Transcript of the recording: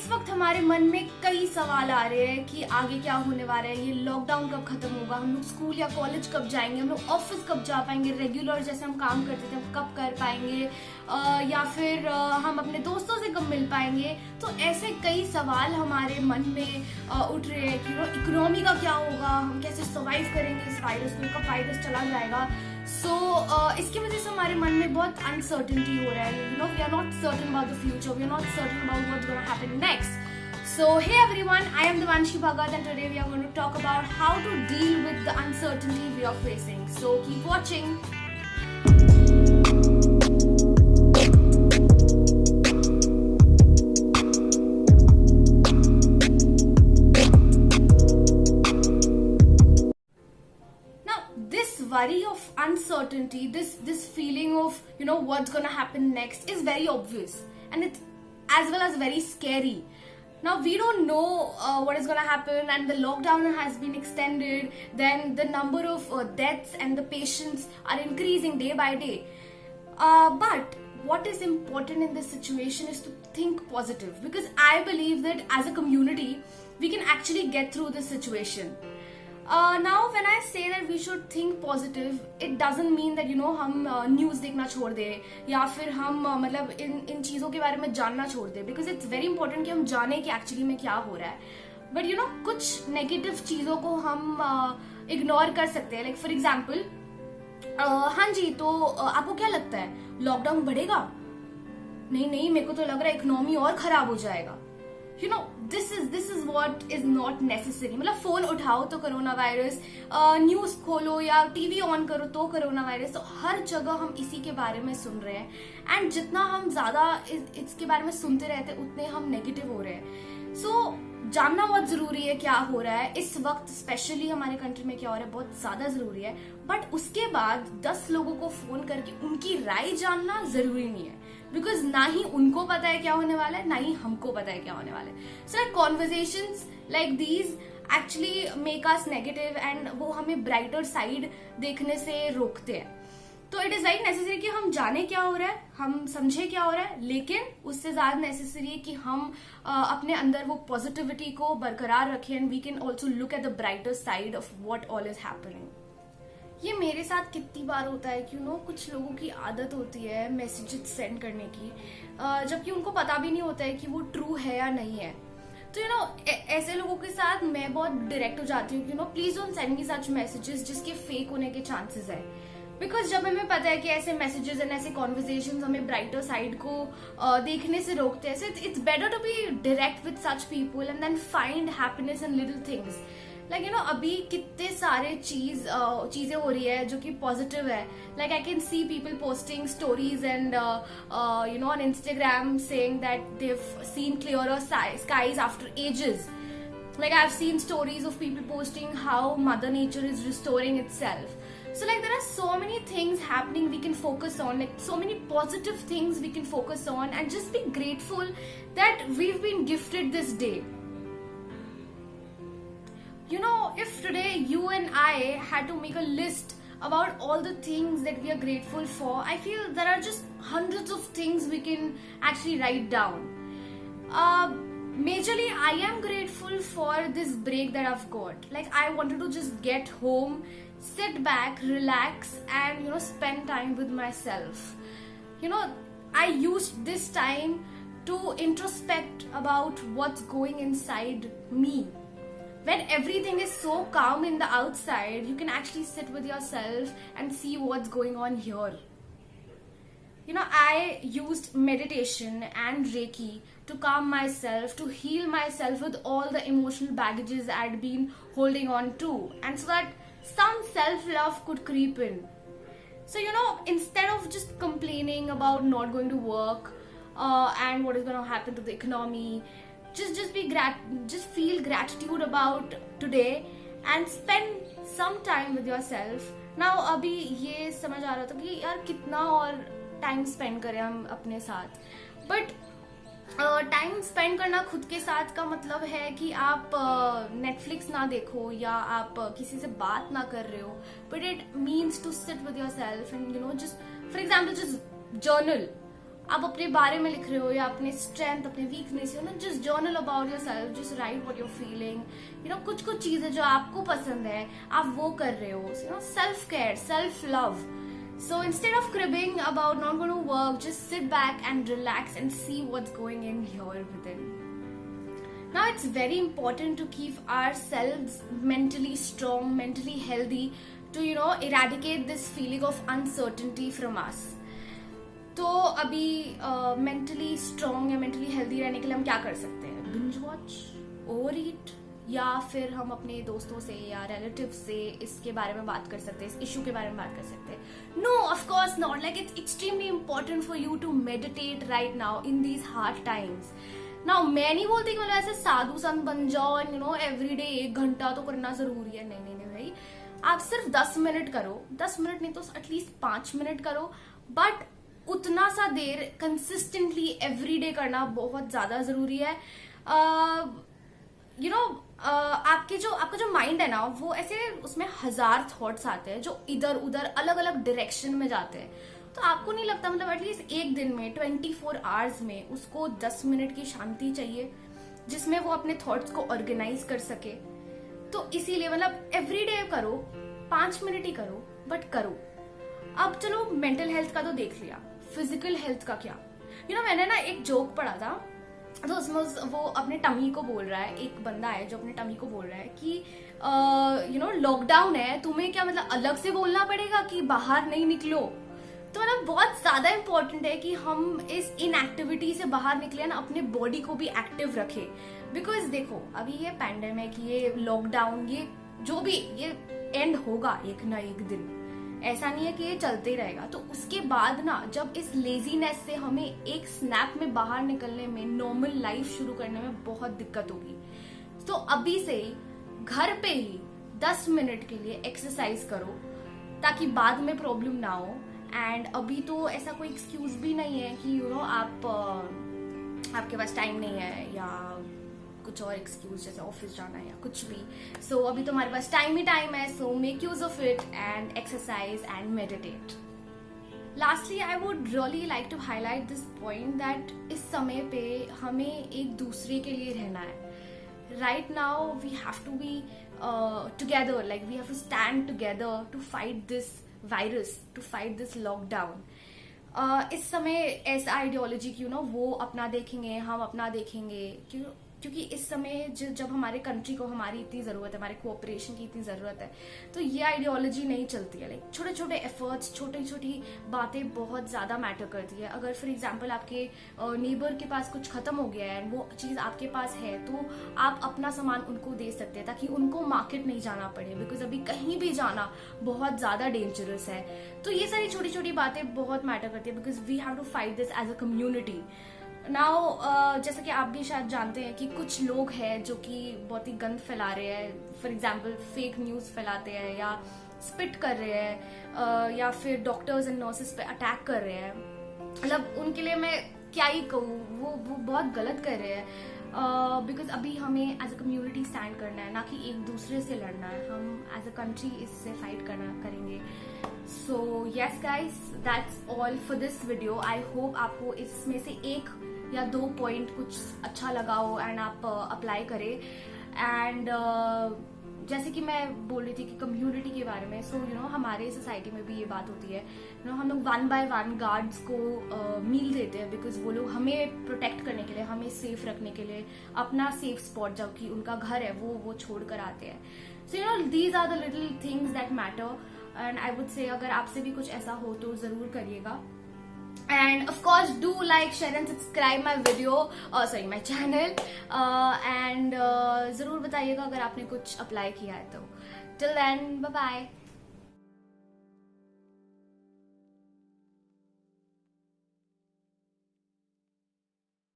इस वक्त हमारे मन में कई सवाल आ रहे हैं कि आगे क्या होने वाला है, ये लॉकडाउन कब खत्म होगा, हम लोग स्कूल या कॉलेज कब जाएंगे, हम लोग ऑफिस कब जा पाएंगे, रेगुलर जैसे हम काम करते थे हम कब कर पाएंगे, या फिर हम अपने दोस्तों से कब मिल पाएंगे। तो ऐसे कई सवाल हमारे मन में उठ रहे हैं कि इकोनॉमी का क्या होगा, हम कैसे सर्वाइव करेंगे इस वायरस को, कब वायरस चला जाएगा। इसकी वजह से हमारे मन में बहुत अनसर्टेनिटी हो रहा है। We are not certain about the future, we are not certain about what's gonna happen next. So hey everyone, I am Devanshi Bhagat and today we are going to talk about how to deal with the uncertainty we are facing. So keep watching. Worry of uncertainty, this feeling of what's gonna happen next is very obvious, and it's as well as very scary. Now we don't know what is gonna happen, and the lockdown has been extended. Then the number of deaths and the patients are increasing day by day. But what is important in this situation is to think positive, because I believe that as a community we can actually get through this situation. Now when I say that we should think positive, it doesn't mean that हम news देखना छोड़ दे या फिर हम मतलब इन चीजों के बारे में जानना छोड़ दे, बिकॉज इट्स वेरी इंपॉर्टेंट कि हम जाने कि एक्चुअली में क्या हो रहा है. बट कुछ नेगेटिव चीजों को हम इग्नोर कर सकते हैं. लाइक फॉर एग्जाम्पल, हाँ जी, तो आपको क्या लगता है लॉकडाउन बढ़ेगा? नहीं, मेरे को तो लग रहा है इकोनॉमी और खराब हो जाएगा. this is what is not necessary. मतलब फोन उठाओ तो कोरोना वायरस, न्यूज खोलो या टीवी ऑन करो तो कोरोना वायरस. तो हर जगह हम इसी के बारे में सुन रहे हैं, एंड जितना हम ज्यादा इसके बारे में सुनते रहते हैं उतने हम नेगेटिव हो रहे हैं. जानना बहुत जरूरी है क्या हो रहा है इस वक्त, स्पेशली हमारे कंट्री में क्या हो रहा है बहुत ज्यादा जरूरी है. बट उसके बाद 10 लोगों को फोन करके उनकी राय जानना जरूरी नहीं है, बिकॉज ना ही उनको पता है क्या होने वाला है, ना ही हमको पता है क्या होने वाला है. So conversations like these actually make us negative, and वो हमें ब्राइटर साइड देखने से रोकते हैं. तो इट इज वेरी नेसेसरी कि हम जाने क्या हो रहा है, हम समझे क्या हो रहा है, लेकिन उससे ज्यादा नेसेसरी है कि हम अपने अंदर वो पॉजिटिविटी को बरकरार रखें, and we can also look at the brighter side of what all is happening. ये मेरे साथ कितनी बार होता है कि कुछ लोगों की आदत होती है मैसेजेस सेंड करने की, जबकि उनको पता भी नहीं होता है कि वो ट्रू है या नहीं है. तो ऐसे लोगों के साथ मैं बहुत डायरेक्ट हो जाती हूँ कि please don't send me such messages जिसके फेक होने के चांसेस है. बिकॉज जब हमें पता है कि ऐसे मैसेजेस एंड ऐसे कॉन्वर्सेशंस हमें ब्राइटर साइड को देखने से रोकते हैं, so it's better to be direct with such people and then find happiness in little things. Like अभी कितने सारे चीजें हो रही है जो कि पॉजिटिव है. Like I can see people posting stories and on Instagram saying that they have seen clearer skies after ages. Like I've seen stories of people posting how Mother Nature is restoring itself. So like there are so many things happening we can focus on, like so many positive things we can focus on, and just be grateful that we've been gifted this day. If today you and I had to make a list about all the things that we are grateful for, I feel there are just hundreds of things we can actually write down. Majorly, I am grateful for this break that I've got. Like I wanted to just get home, sit back, relax, and spend time with myself. I used this time to introspect about what's going inside me. When everything is so calm in the outside, you can actually sit with yourself and see what's going on here. I used meditation and Reiki to calm myself, to heal myself with all the emotional baggages I'd been holding on to, and so that some self-love could creep in. So instead of just complaining about not going to work and what is going to happen to the economy, just feel gratitude about today and spend some time with yourself. Now अभी ये समझ आ रहा था कि यार कितना और time spend करें हम अपने साथ. बट टाइम स्पेंड करना खुद के साथ का मतलब है कि आप नेटफ्लिक्स ना देखो या आप किसी से बात ना कर रहे हो, but it means to sit with yourself and just for example just journal. आप अपने बारे में लिख रहे हो या अपने स्ट्रेंथ, अपने weakness, you know just journal about your self, just right what you feeling, you know कुछ कुछ चीजें जो आपको पसंद है आप वो कर रहे हो, you know self care, self love. So instead of cribbing about not going to work, just sit back and relax and see what's going in here within. Now it's very important to keep ourselves mentally strong, mentally healthy, to you know eradicate this feeling of uncertainty from us. तो अभी mentally strong या mentally healthy रहने के लिए हम क्या कर सकते हैं? बिंज वॉच, ओवर ईट, या फिर हम अपने दोस्तों से या रिलेटिव से इसके बारे में बात कर सकते हैं, इस इशू के बारे में बात कर सकते हैं. No, of course not. Like it's extremely important for you to meditate right now in these hard times. Now मैं नहीं बोलती कि मतलब ऐसे साधु संत बन जाओ एंड यू नो एवरीडे 1 घंटा तो करना जरूरी है. नहीं नहीं नहीं भाई, आप सिर्फ 10 मिनट करो. 10 मिनट नहीं तो एटलीस्ट 5 मिनट करो, बट उतना सा देर कंसिस्टेंटली एवरीडे करना बहुत ज्यादा जरूरी है. यू नो आपका जो माइंड है ना, वो ऐसे उसमें 1000 थॉट्स आते हैं जो इधर उधर अलग अलग डायरेक्शन में जाते हैं. तो आपको नहीं लगता मतलब एटलीस्ट एक दिन में 24 आवर्स में उसको 10 मिनट की शांति चाहिए जिसमें वो अपने थॉट्स को ऑर्गेनाइज कर सके? तो इसीलिए मतलब एवरीडे करो, 5 मिनट ही करो, बट करो. अब चलो मेंटल हेल्थ का तो देख लिया, फिजिकल हेल्थ का क्या? यू नो मैंने ना एक जोक पढ़ा था, तो उसमें वो अपने टमी को बोल रहा है, एक बंदा है जो अपने टमी को बोल रहा है कि यू नो लॉकडाउन है, तुम्हें क्या मतलब अलग से बोलना पड़ेगा कि बाहर नहीं निकलो? तो मतलब बहुत ज्यादा इंपॉर्टेंट है कि हम इस इनएक्टिविटी से बाहर निकले ना, अपने बॉडी को भी एक्टिव रखे. बिकॉज देखो अभी ये पैंडेमिक, ये लॉकडाउन, ये जो भी ये एंड होगा एक ना एक दिन. ऐसा नहीं है कि ये चलते ही रहेगा. तो उसके बाद ना जब इस लेजीनेस से हमें एक स्नैप में बाहर निकलने में, नॉर्मल लाइफ शुरू करने में बहुत दिक्कत होगी. तो अभी से ही घर पे ही 10 मिनट के लिए एक्सरसाइज करो ताकि बाद में प्रॉब्लम ना हो. एंड अभी तो ऐसा कोई एक्सक्यूज भी नहीं है कि यू नो आपके पास टाइम नहीं है या कुछ और एक्सक्यूज जैसे ऑफिस जाना है या कुछ भी. सो अभी तो हमारे पास टाइम ही टाइम है. So make use of it and exercise and meditate. Lastly I would really like to highlight this point that इस समय पे हमें एक दूसरे के लिए रहना है. Right now we have to be together, like we have to stand together to fight this virus, to fight this lockdown. इस समय ऐसा आइडियोलॉजी की यू नो वो अपना देखेंगे, हम अपना देखेंगे, क्योंकि इस समय जब हमारे कंट्री को हमारी इतनी जरूरत है, हमारे कोऑपरेशन की इतनी जरूरत है, तो ये आइडियोलॉजी नहीं चलती है. लाइक छोटे छोटे एफर्ट्स, छोटी छोटी बातें बहुत ज्यादा मैटर करती है. अगर फॉर एग्जांपल आपके नेबर के पास कुछ खत्म हो गया है, वो चीज आपके पास है, तो आप अपना सामान उनको दे सकते हैं ताकि उनको मार्केट नहीं जाना पड़े. बिकॉज अभी कहीं भी जाना बहुत ज्यादा डेंजरस है. तो ये सारी छोटी छोटी बातें बहुत मैटर करती है because we have to fight this as a community. Now जैसा कि आप भी शायद जानते हैं कि कुछ लोग हैं जो कि बहुत ही गंद फैला रहे हैं. फॉर एग्जांपल फेक न्यूज फैलाते हैं या स्पिट कर रहे हैं या फिर डॉक्टर्स एंड नर्सेस पे अटैक कर रहे हैं. मतलब उनके लिए मैं क्या ही कहूँ, वो बहुत गलत कर रहे हैं. बिकॉज अभी हमें एज अ कम्युनिटी स्टैंड करना है, ना कि एक दूसरे से लड़ना है. हम एज अ कंट्री इससे फाइट करेंगे. So yes guys, that's all for this video. I hope आपको इसमें से 1 या 2 पॉइंट कुछ अच्छा लगा हो एंड आप अप्लाई करें. एंड जैसे कि मैं बोल रही थी कि कम्युनिटी के बारे में, सो यू नो हमारे सोसाइटी में भी ये बात होती है. यू नो हम लोग 1 by 1 गार्ड्स को मील देते हैं बिकॉज वो लोग हमें प्रोटेक्ट करने के लिए, हमें सेफ रखने के लिए अपना सेफ स्पॉट जो कि उनका घर है वो छोड़ कर आते हैं. So you know these are the little things that matter. And I would say अगर आपसे भी कुछ ऐसा हो तो जरूर करिएगा. And of course do like, share and subscribe my video, my channel. And जरूर बताइएगा अगर आपने कुछ अप्लाई किया है तो. Till then, bye bye.